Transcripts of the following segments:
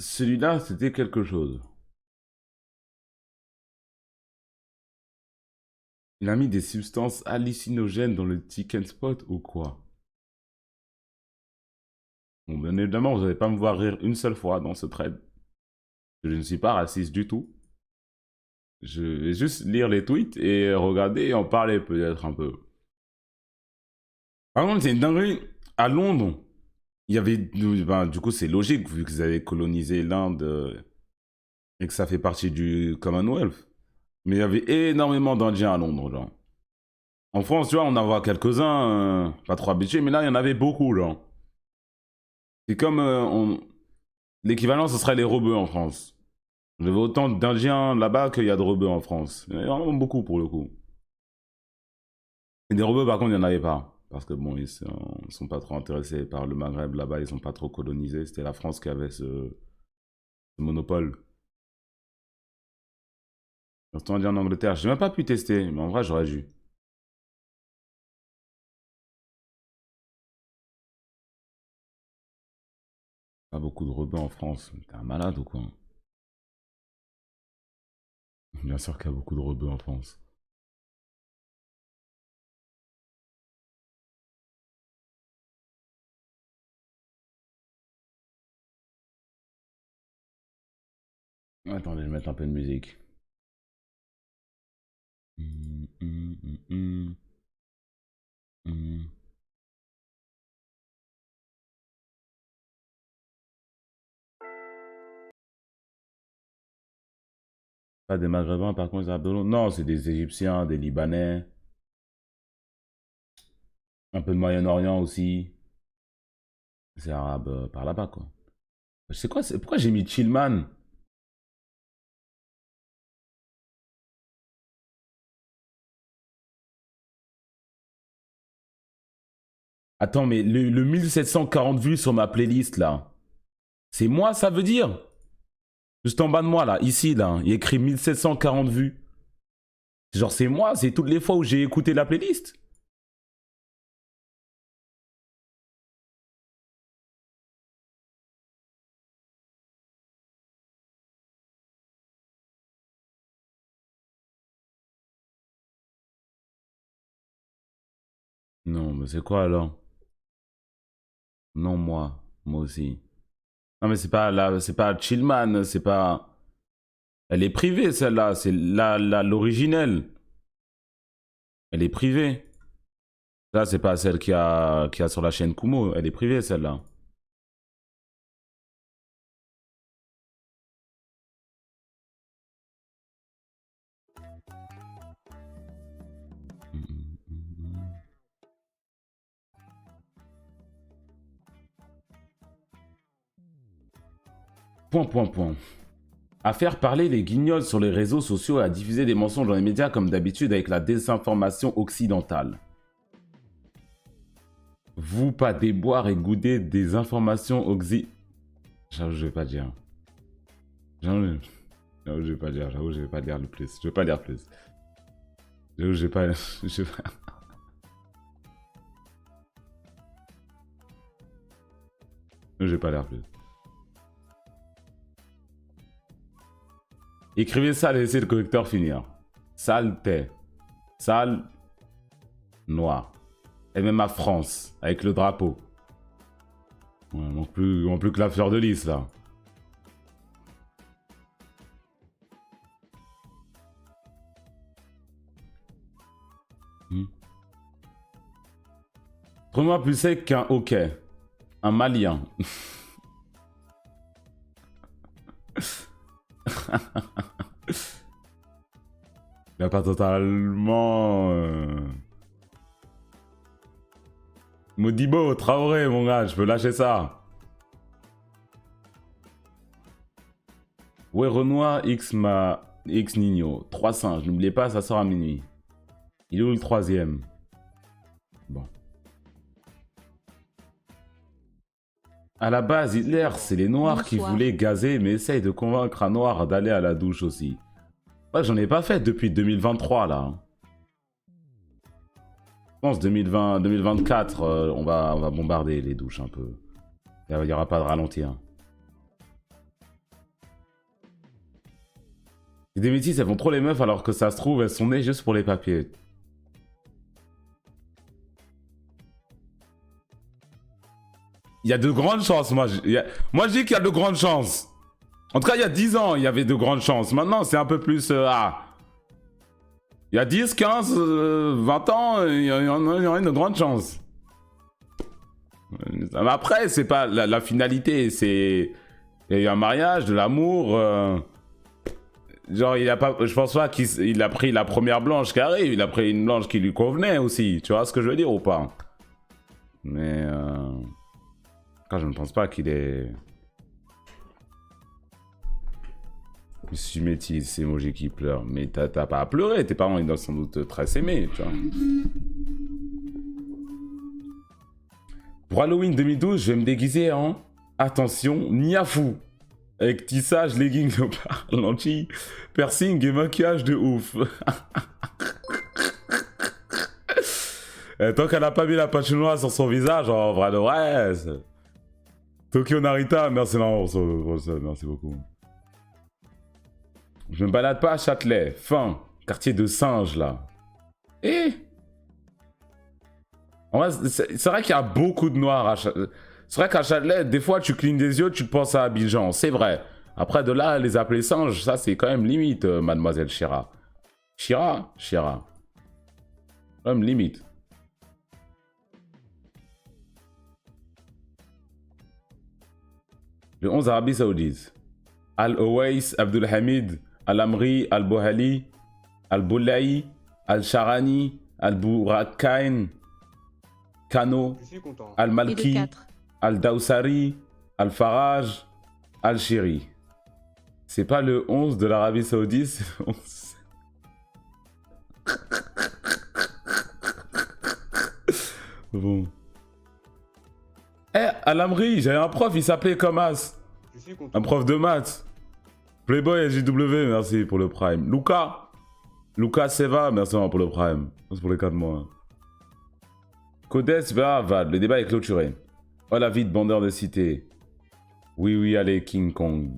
Celui-là, c'était quelque chose. Il a mis des substances hallucinogènes dans le chicken spot ou quoi? Bon, bien évidemment, vous n'allez pas me voir rire une seule fois dans ce thread. Je ne suis pas raciste du tout. Je vais juste lire les tweets et regarder et en parler peut-être un peu. Par contre, c'est une dinguerie. À Londres, il y avait... Ben, du coup, c'est logique vu qu'ils avaient colonisé l'Inde et que ça fait partie du Commonwealth. Mais il y avait énormément d'Indiens à Londres, genre. En France, tu vois, on en voit quelques-uns, pas trop habitués, mais là, il y en avait beaucoup, genre. C'est comme... l'équivalent, ce serait les rebeux en France. Il y avait autant d'Indiens là-bas qu'il y a de rebeux en France. Il y en a vraiment beaucoup, pour le coup. Et des rebeux, par contre, il n'y en avait pas. Parce que bon, ils sont pas trop intéressés par le Maghreb là-bas, ils sont pas trop colonisés. C'était la France qui avait ce monopole. Surtout indien en Angleterre. J'ai même pas pu tester, mais en vrai, j'aurais dû. Pas beaucoup de rebeux en France. T'es un malade ou quoi? Bien sûr qu'il y a beaucoup de rebeux en France. Attendez, je vais mettre un peu de musique. Hum, hum, hum, hum, hum. Pas des Maghrébins, par contre, les Arabes de Londres. Non, c'est des Égyptiens, des Libanais, un peu de Moyen-Orient aussi. C'est arabe par là-bas, quoi. Je sais quoi, pourquoi j'ai mis Chillman? Attends, mais le 1740 vues sur ma playlist, là, c'est moi, ça veut dire? Juste en bas de moi, là, ici, là, il y a écrit 1740 vues. Genre, c'est moi, c'est toutes les fois où j'ai écouté la playlist. Non, mais c'est quoi, alors? Non, moi aussi. Non, mais c'est pas, là, c'est pas Chillman, c'est pas... Elle est privée, celle-là, c'est l'originelle. Elle est privée. Là, c'est pas celle qui a sur la chaîne Kumo, elle est privée, celle-là. Point, point, point. À faire parler les guignols sur les réseaux sociaux et à diffuser des mensonges dans les médias comme d'habitude avec la désinformation occidentale. Vous pas déboire et goûter des informations J'avoue, je vais pas dire. J'avoue, je vais pas dire. J'avoue, je vais pas dire le plus. Je vais pas dire plus. J'avoue, je vais pas... Je vais pas dire plus. Écrivez ça, laissez le correcteur finir. Saleté. Sale. Noir. Et même à France, avec le drapeau. Ouais, on plus que la fleur de lys, là. Hmm. Trouve-moi plus sec qu'un hockey. Un malien. Il a pas totalement... Modibo, Traoré, mon gars, je peux lâcher ça. Ouais, Renoir, X Nino. 3 singes, n'oubliez pas, ça sort à minuit. Il est où le troisième? Bon. À la base, Hitler, c'est les Noirs qui voulaient gazer, mais essaye de convaincre un Noir d'aller à la douche aussi. Ouais, j'en ai pas fait depuis 2023, là. Je pense 2020, 2024, on va bombarder les douches un peu. Il n'y aura pas de ralenti. Hein. Des métisses, elles font trop les meufs alors que ça se trouve, elles sont nées juste pour les papiers. Il y a de grandes chances, moi. Moi, je dis qu'il y a de grandes chances. En tout cas, il y a 10 ans, il y avait de grandes chances. Maintenant, c'est un peu plus... Il y a 10, 15, 20 ans, il y aurait une grande chance. Mais après, c'est pas la finalité, c'est... Il y a eu un mariage, de l'amour... Genre, il a pas, je pense pas qu'il a pris la première blanche qui arrive, il a pris une blanche qui lui convenait aussi. Tu vois ce que je veux dire ou pas? Mais... Quand je ne pense pas qu'il est... Je suis métis, c'est emoji qui pleure. Mais t'as pas à pleurer, tes parents ils doivent sans doute très s'aimer, tu vois. Pour Halloween 2012, je vais me déguiser en... Attention, Niafou. Avec tissage, leggings, léopard, lentilles, piercing et maquillage de ouf. Tant qu'elle n'a pas mis la patch noire sur son visage, en vrai de vrai... Tokyo Narita, merci non, merci beaucoup. Je me balade pas à Châtelet, fin, quartier de singes là. Et en vrai, c'est vrai qu'il y a beaucoup de noirs à Châtelet. C'est vrai qu'à Châtelet, des fois tu clignes des yeux, tu te penses à Abidjan, c'est vrai. Après de là, les appeler singes, ça c'est quand même limite, mademoiselle Shira. Shira. Quand même limite. Le 11 Arabie Saoudite. Al-Owais, Abdulhamid, Al-Amri, Al-Bohali, Al-Boulaï, Al-Sharani, Al-Bourakain, Kano, Al-Malki, Al-Dawsari, Al-Faraj, Al-Shiri. C'est pas le 11 de l'Arabie Saoudite, c'est le 11. Bon. Eh, Al-Amri, j'avais un prof, il s'appelait Comas. Un prof de maths. Playboy SJW, merci pour le prime. Lucas Seva, merci pour le prime. Merci pour les 4 mois. Codes vers Avad, le débat est clôturé. Oh la vie de bandeur de cité. Oui, allez, King Kong.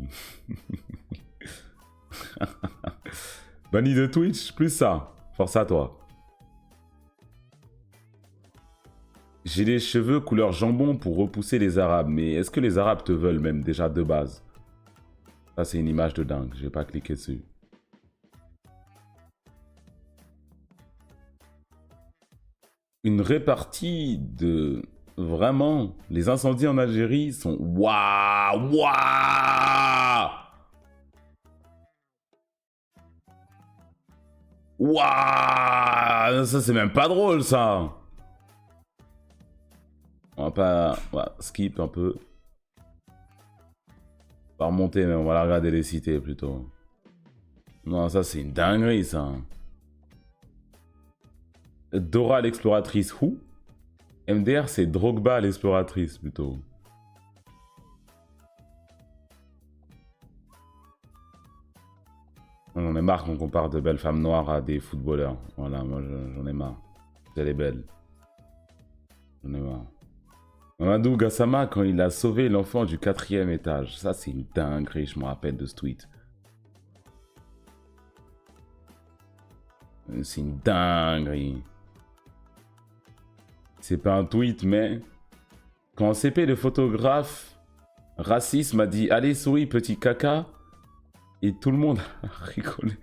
Banni de Twitch, plus ça. Force à toi. J'ai les cheveux couleur jambon pour repousser les Arabes, mais est-ce que les Arabes te veulent même déjà de base? Ça c'est une image de dingue, je vais pas cliquer dessus. Une répartie de... Vraiment, les incendies en Algérie sont... Waouh. Ça c'est même pas drôle ça. On va pas... Ouais, skip un peu. On va remonter, mais on va la regarder les cités plutôt. Non, ça c'est une dinguerie ça. Dora l'exploratrice, who? MDR c'est Drogba l'exploratrice plutôt. On est marre qu'on compare de belles femmes noires à des footballeurs. Voilà, moi j'en ai marre. Elle est belle. J'en ai marre. Mamadou Gassama, quand il a sauvé l'enfant du 4e étage. Ça, c'est une dinguerie, je me rappelle de ce tweet. C'est une dinguerie. C'est pas un tweet, mais... Quand en CP, le photographe raciste m'a dit « Allez, souris, petit caca », et tout le monde a rigolé.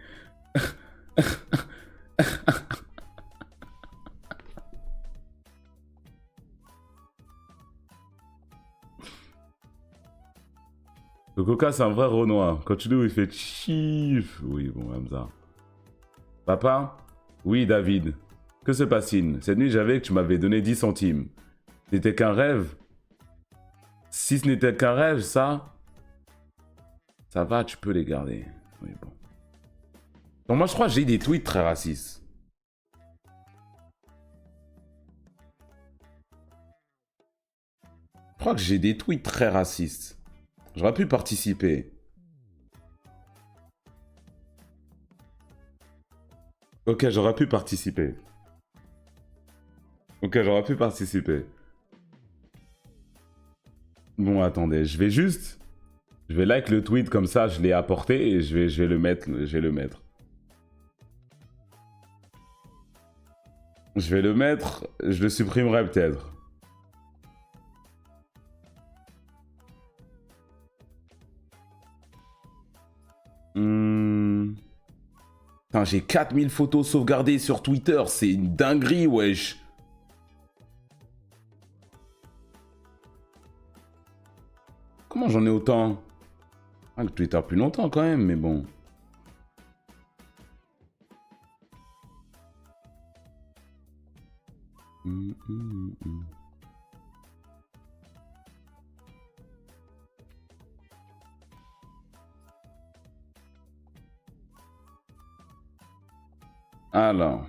Le coca, c'est un vrai Renoir. Quand tu dis où il fait chiff. Oui, bon, comme ça. Papa? Oui, David. Que se passe-t-il? Cette nuit, j'avais que tu m'avais donné 10 centimes. N'était qu'un rêve? Si ce n'était qu'un rêve, ça va, tu peux les garder. Oui, bon. Donc moi, je crois que j'ai eu des tweets très racistes. Je crois que j'ai des tweets très racistes. J'aurais pu participer. Ok, j'aurais pu participer. Bon, attendez, je vais juste Je vais like le tweet comme ça, je l'ai apporté et je vais le mettre. Je vais le mettre. Je vais le mettre, je le supprimerai peut-être. Putain, j'ai 4000 photos sauvegardées sur Twitter, c'est une dinguerie, wesh. Comment j'en ai autant? Ah, le Twitter plus longtemps quand même, mais bon. Alors.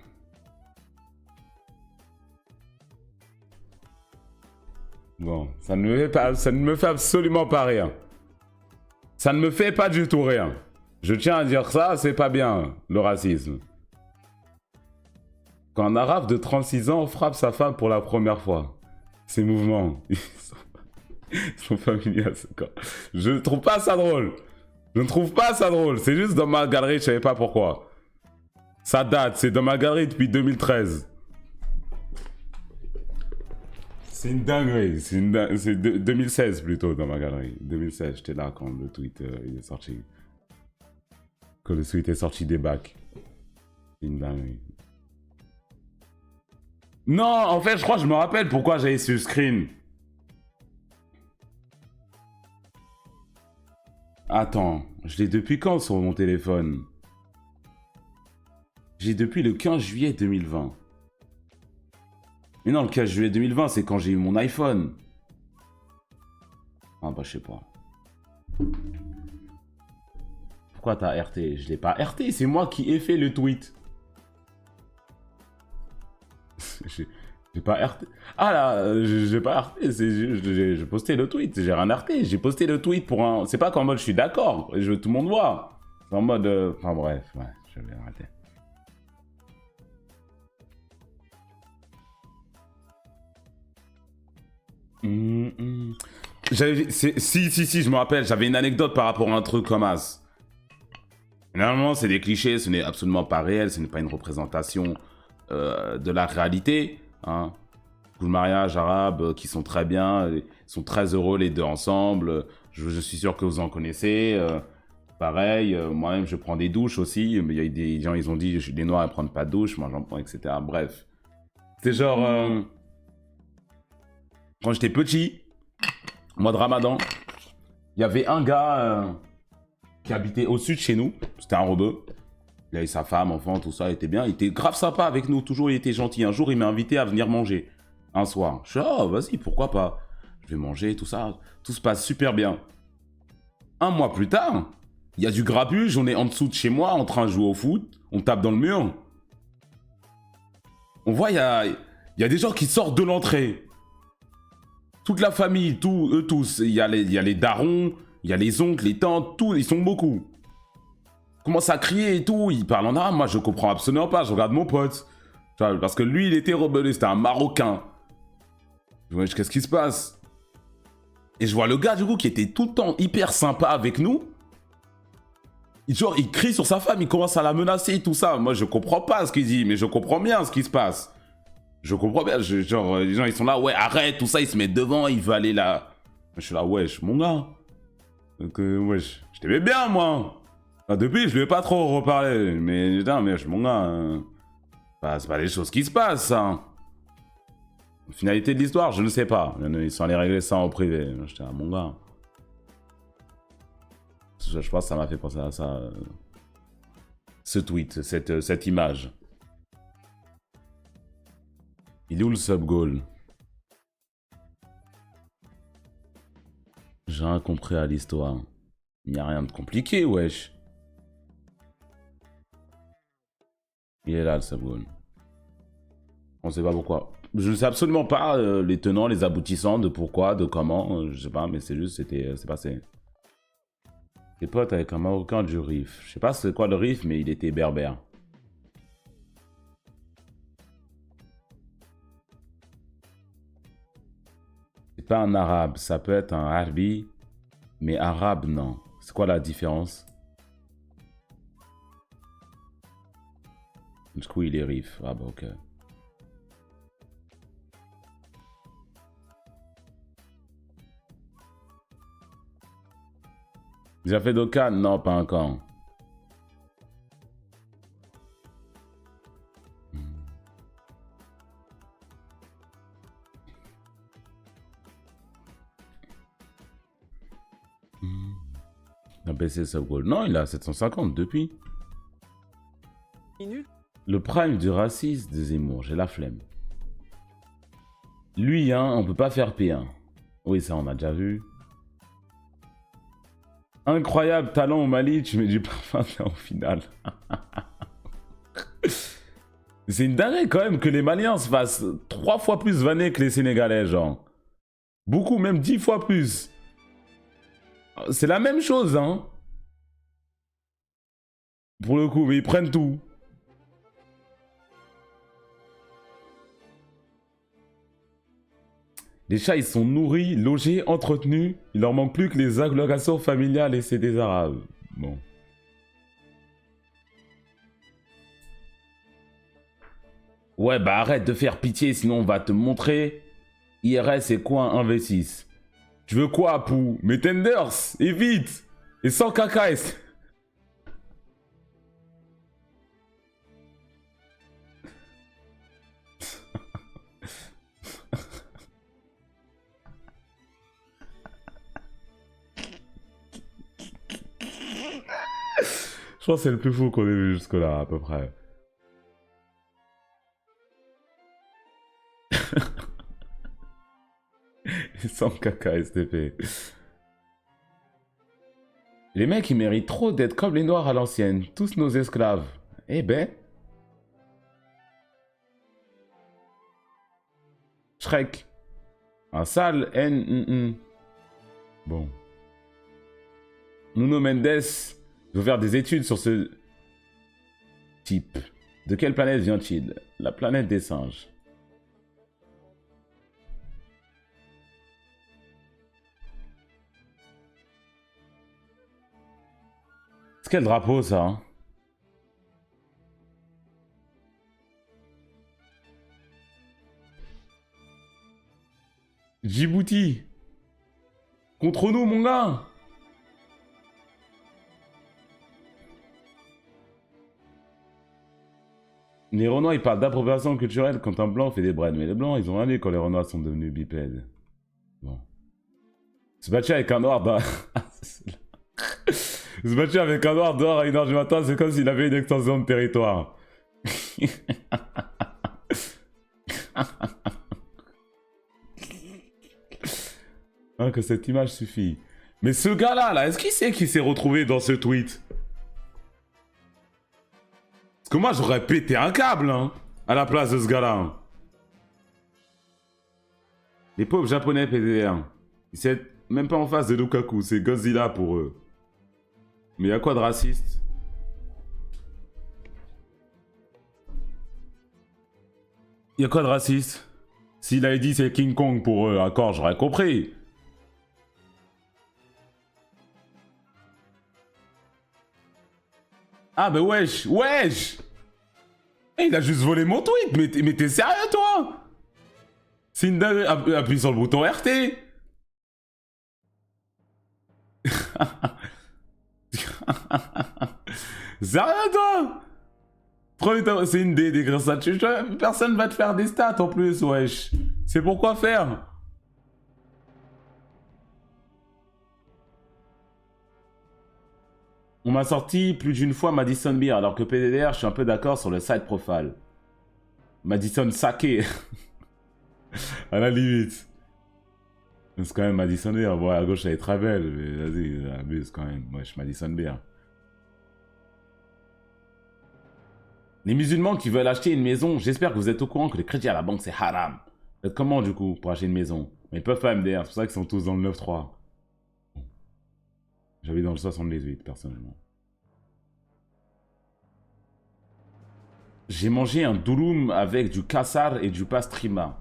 Bon, ça ne me fait absolument pas rien. Ça ne me fait pas du tout rien. Je tiens à dire ça, c'est pas bien, le racisme. Quand un arabe de 36 ans frappe sa femme pour la première fois, ces mouvements, ils sont familiers à ce cas. Je ne trouve pas ça drôle. Je ne trouve pas ça drôle. C'est juste dans ma galerie, je savais pas pourquoi. Ça date, c'est dans ma galerie depuis 2013. C'est une dinguerie. C'est 2016 plutôt dans ma galerie. 2016, j'étais là quand le tweet il est sorti. Quand le tweet est sorti des bacs. C'est une dinguerie. Non, en fait, je crois que je me rappelle pourquoi j'avais ce screen. Attends, je l'ai depuis quand sur mon téléphone? J'ai depuis le 15 juillet 2020. Mais non, le 15 juillet 2020, c'est quand j'ai eu mon iPhone. Ah bah, je sais pas. Pourquoi t'as RT? Je l'ai pas RT, c'est moi qui ai fait le tweet. J'ai pas RT. Ah là, j'ai pas RT, j'ai posté le tweet, j'ai rien RT. J'ai posté le tweet pour un... C'est pas qu'en mode je suis d'accord, je veux tout le monde voir. C'est en mode... Enfin bref, ouais, je vais arrêter. Si, je me rappelle, j'avais une anecdote par rapport à un truc comme As. Normalement, c'est des clichés, ce n'est absolument pas réel, ce n'est pas une représentation de la réalité. Hein. Le mariage arabe qui sont très bien, ils sont très heureux les deux ensemble. Je suis sûr que vous en connaissez. Pareil, moi-même, je prends des douches aussi. Mais il y a des gens, ils ont dit, les Noirs, ils prennent pas de douche, moi j'en prends, etc. Bref. C'est genre... quand j'étais petit, mois de Ramadan, il y avait un gars qui habitait au sud de chez nous. C'était un rebeu. Il avait sa femme, enfant, tout ça, il était bien. Il était grave sympa avec nous. Toujours, il était gentil. Un jour, il m'a invité à venir manger. Un soir. Je suis oh, vas-y, pourquoi pas. Je vais manger, tout ça. Tout se passe super bien. Un mois plus tard, il y a du grabuge. On est en dessous de chez moi, en train de jouer au foot. On tape dans le mur. On voit, il y a des gens qui sortent de l'entrée. Toute la famille, eux tous. Il y a les darons, il y a les oncles, les tantes, tous, ils sont beaucoup. Ils commencent à crier et tout, ils parlent en arabe. Moi, je comprends absolument pas. Je regarde mon pote. Parce que lui, il était rebellé, c'était un Marocain. Qu'est-ce qui se passe? Et je vois le gars, du coup, qui était tout le temps hyper sympa avec nous. Genre, il crie sur sa femme, il commence à la menacer et tout ça. Moi, je comprends pas ce qu'il dit, mais je comprends bien ce qui se passe. Je comprends bien, genre, les gens, ils sont là, ouais, arrête, tout ça, ils se mettent devant, il veut aller là. Je suis là, wesh, mon gars. Donc, wesh, je t'aimais bien, moi. Enfin, depuis, je lui ai pas trop reparlé, mais putain, mais mon gars, c'est pas les choses qui se passent, ça. Finalité de l'histoire, je ne sais pas. Ils sont allés régler ça en privé. J'étais là, mon gars. Je pense que ça m'a fait penser à ça. Ce tweet, cette image. Il est où le sub-goal? J'ai rien compris à l'histoire. Il n'y a rien de compliqué, wesh. Il est là, le sub-goal. On sait pas pourquoi. Je ne sais absolument pas les tenants, les aboutissants de pourquoi, de comment. Je sais pas, mais c'est juste, c'est passé. Tes potes avec un Marocain du Rif. Je sais pas c'est quoi le Rif, mais il était berbère. C'est pas un arabe, ça peut être un harbi. Mais arabe, non. C'est quoi la différence? Du coup, il est rif. Ah bah ok. Déjà fait d'Oka? Non, pas encore. Il a baissé sa goal. Non, il a 750 depuis. Le prime du racisme de Zemmour, j'ai la flemme. Lui, hein, on peut pas faire P1. Oui, ça, on a déjà vu. Incroyable talent au Mali, tu mets du parfum là, au final. C'est une dinguerie quand même que les Maliens se fassent 3 fois plus vanner que les Sénégalais, genre. Beaucoup, même 10 fois plus. C'est la même chose, hein. Pour le coup, mais ils prennent tout. Les chats, ils sont nourris, logés, entretenus. Il leur manque plus que les allocations familiales et c'est des arabes. Bon. Ouais, bah arrête de faire pitié, sinon on va te montrer. IRS c'est quoi un V6? Tu veux quoi, Pou? Mais tenders, et vite! Et sans caca, Je pense que c'est le plus fou qu'on ait vu jusque-là, à peu près. Sans caca, STP. Les mecs, ils méritent trop d'être comme les noirs à l'ancienne. Tous nos esclaves. Eh ben... Shrek. Un sale N... Bon. Nuno Mendes veut faire des études sur ce type. De quelle planète vient-il? La planète des singes. C'est quel drapeau, ça, hein? Djibouti. Contre nous, mon gars. Les Renois, ils parlent d'appropriation culturelle quand un blanc fait des braids. Mais les blancs, ils ont rien dit quand les Renois sont devenus bipèdes. Bon. Se battre avec un noir dans... Se battre avec un noir dehors à 1h du matin, c'est comme s'il avait une extension de territoire. Hein, que cette image suffit. Mais ce gars-là, là, est-ce qu'il sait qu'il s'est retrouvé dans ce tweet? Parce que moi, j'aurais pété un câble, hein, à la place de ce gars-là. Les pauvres japonais PDR. Ils sont même pas en face de Lukaku, c'est Godzilla pour eux. Mais y a quoi de raciste? Y a quoi de raciste? S'il avait dit c'est King Kong pour eux, d'accord, j'aurais compris. Ah bah wesh, wesh! Il a juste volé mon tweet, mais t'es sérieux toi? C'est une dingue, appuie sur le bouton RT. Sérieux toi? C'est une D d'écrire ça. Personne va te faire des stats en plus, wesh. C'est pourquoi faire? On m'a sorti plus d'une fois Madison Beer, alors que PDDR, je suis un peu d'accord sur le side profile. Madison Sake. À la limite. C'est quand même Madison Beer. Bon, à gauche, elle est très belle, mais vas-y, abuse quand même. Moi, je suis Madison Beer. Les musulmans qui veulent acheter une maison, j'espère que vous êtes au courant que le crédit à la banque, c'est haram. Vous êtes comment, du coup, pour acheter une maison? Mais ils peuvent pas MDR, c'est pour ça qu'ils sont tous dans le 9-3. Bon. J'habite dans le 78, personnellement. J'ai mangé un douloum avec du kassar et du pastrima.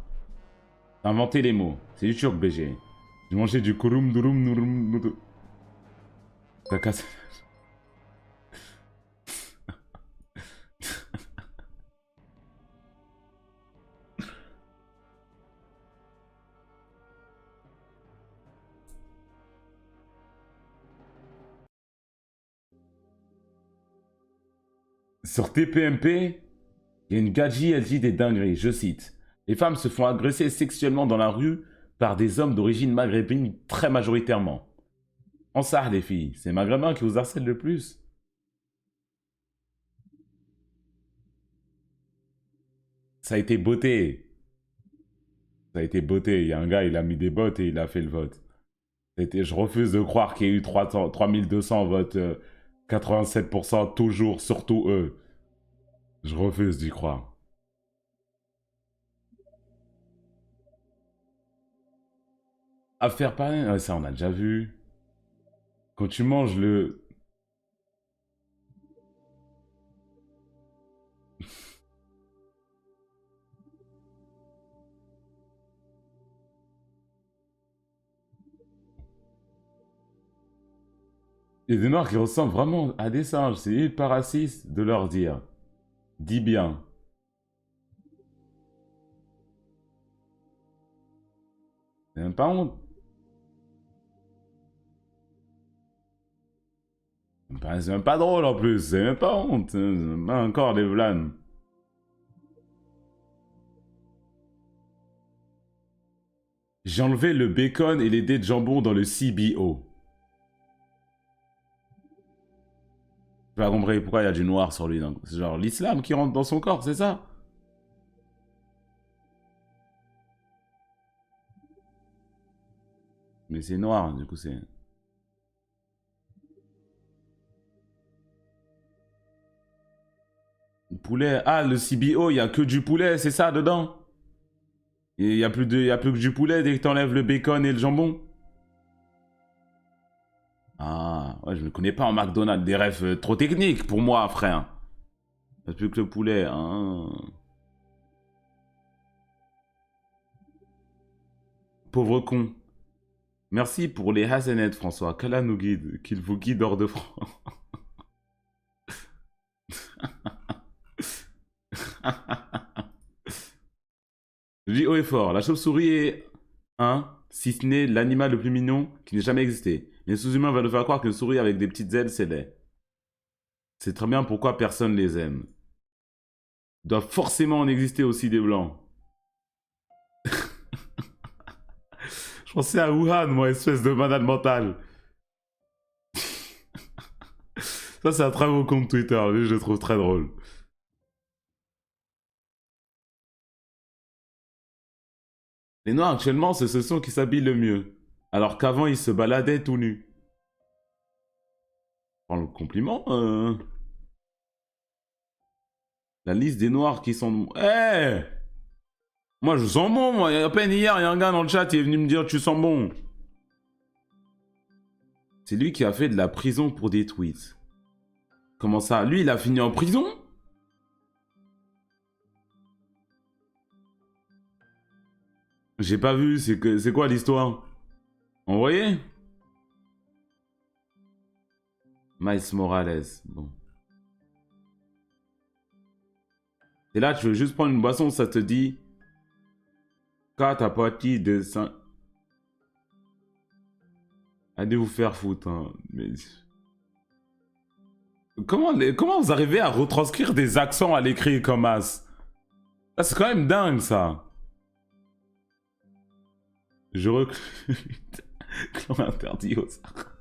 T'as inventé les mots. C'est du turc, BG. J'ai mangé du kurum, douloum, nouroum, nouroum. T'as cassé. Sur TPMP, il y a une gadji, elle dit des dingueries. Je cite. Les femmes se font agresser sexuellement dans la rue par des hommes d'origine maghrébine très majoritairement. En ça, les filles, c'est maghrébins qui vous harcèlent le plus. Ça a été beauté. Ça a été beauté. Il y a un gars, il a mis des bottes et il a fait le vote. Je refuse de croire qu'il y a eu 3200 votes, 87% toujours, surtout eux. Je refuse d'y croire. Affaire pareille, ouais, ça on a déjà vu. Quand tu manges le... Il y a des noirs qui ressemblent vraiment à des singes. C'est hyper raciste de leur dire. Dis bien. C'est même pas honte. C'est même pas drôle en plus. C'est même pas honte. C'est même pas encore des vlanes. J'ai enlevé le bacon et les dés de jambon dans le CBO. J'ai pas compris pourquoi il y a du noir sur lui. C'est genre l'islam qui rentre dans son corps, c'est ça? Mais c'est noir, du coup c'est... Poulet. Ah, le CBO, il y a que du poulet, c'est ça dedans? Il y a plus y a plus que du poulet dès que t'enlèves le bacon et le jambon? Ah, ouais, je ne connais pas en McDonald's. Des refs trop techniques pour moi, frère. Il y a plus que le poulet. Hein. Pauvre con. Merci pour les hazenettes, François. Qu'Allah nous guide. Qu'il vous guide hors de France. Je dis haut et fort. La chauve-souris est un, si ce n'est l'animal le plus mignon qui n'ait jamais existé. Les sous-humains veulent nous faire croire qu'une souris avec des petites ailes, c'est laid. C'est très bien pourquoi personne les aime. Il doit forcément en exister aussi des blancs. Je pensais à Wuhan, moi, espèce de malade mental. Ça, c'est un très beau compte Twitter. Lui, je le trouve très drôle. Les noirs, actuellement, c'est ceux qui s'habillent le mieux. Alors qu'avant, ils se baladaient tout nus. Prends le compliment. La liste des noirs qui sont... Eh hey, moi, je sens bon, moi. À peine hier, il y a un gars dans le chat, il est venu me dire « Tu sens bon ». C'est lui qui a fait de la prison pour des tweets. Comment ça? Lui, il a fini en prison? J'ai pas vu, c'est quoi l'histoire? Envoyé? Miles Morales, bon. Et là, tu veux juste prendre une boisson, ça te dit... 4 à partir de 5... Allez vous faire foutre, hein. Mais... Comment vous arrivez à retranscrire des accents à l'écrit comme as? Ah, c'est quand même dingue, ça. Je recrute... Clan interdit aux arts.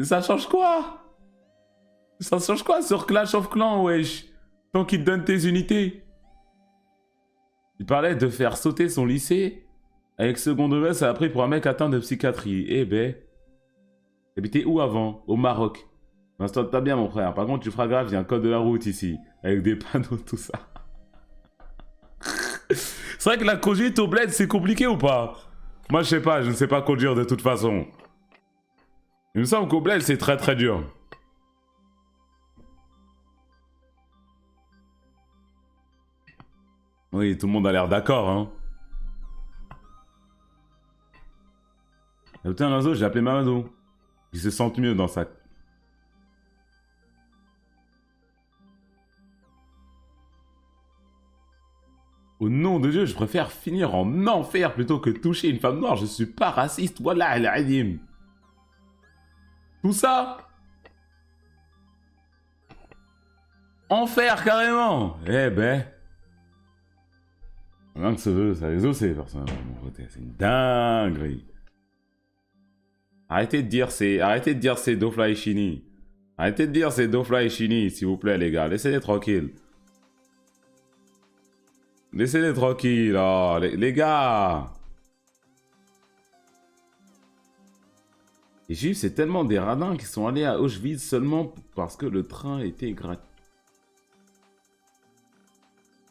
Ça change quoi? Ça change quoi sur Clash of Clans, wesh? Tant qu'il te donne tes unités. Il parlait de faire sauter son lycée. Avec seconde degré, ça a pris pour un mec atteint de psychiatrie. Eh ben... T'habitais où avant? Au Maroc. L'instant, t'as bien, mon frère. Par contre, tu feras grave, il y a un code de la route ici. Avec des panneaux, tout ça. C'est vrai que la conduite au bled, c'est compliqué ou pas? Moi, je sais pas, je ne sais pas conduire de toute façon. Il me semble qu'au bled, c'est très très dur. Oui, tout le monde a l'air d'accord, hein. Adopter un oiseau, j'ai appelé Mamadou. Il se sent mieux dans sa... Au nom de Dieu, je préfère finir en enfer plutôt que toucher une femme noire. Je suis pas raciste. Wallah al-adim. Tout ça enfer carrément. Eh ben... Rien que ce veut, ça exaucer, personnellement, de mon côté. C'est une dinguerie. Arrêtez de dire c'est Dofly Shini. Arrêtez de dire c'est Dofly Shini, s'il vous plaît, les gars. Laissez-les tranquilles. Laissez-les tranquilles, oh, les gars. Les Juifs, c'est tellement des radins qui sont allés à Auschwitz seulement parce que le train était gratuit.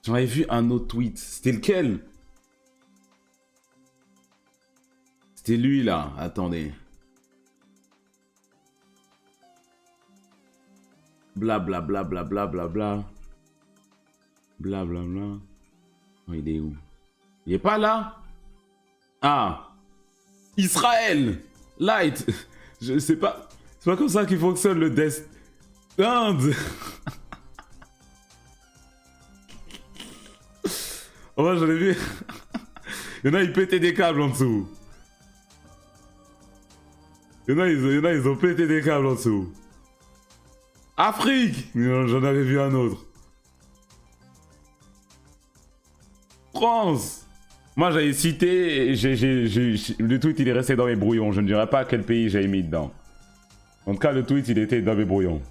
J'en avais vu un autre tweet. C'était lequel? C'était lui, là. Attendez. Bla bla bla bla bla bla bla. Bla bla bla. Oh, il est où? Il est pas là? Ah. Israël. Light. Je sais pas. C'est pas comme ça qu'il fonctionne le Death. Inde. Oh, moi, j'en ai vu. Il y en a, ils pétaient des câbles en dessous. Il y en a, ils ont pété des câbles en dessous. Afrique. J'en avais vu un autre. France. Moi, j'avais cité... le tweet, il est resté dans mes brouillons. Je ne dirais pas quel pays j'ai mis dedans. En tout cas, le tweet, il était dans mes brouillons.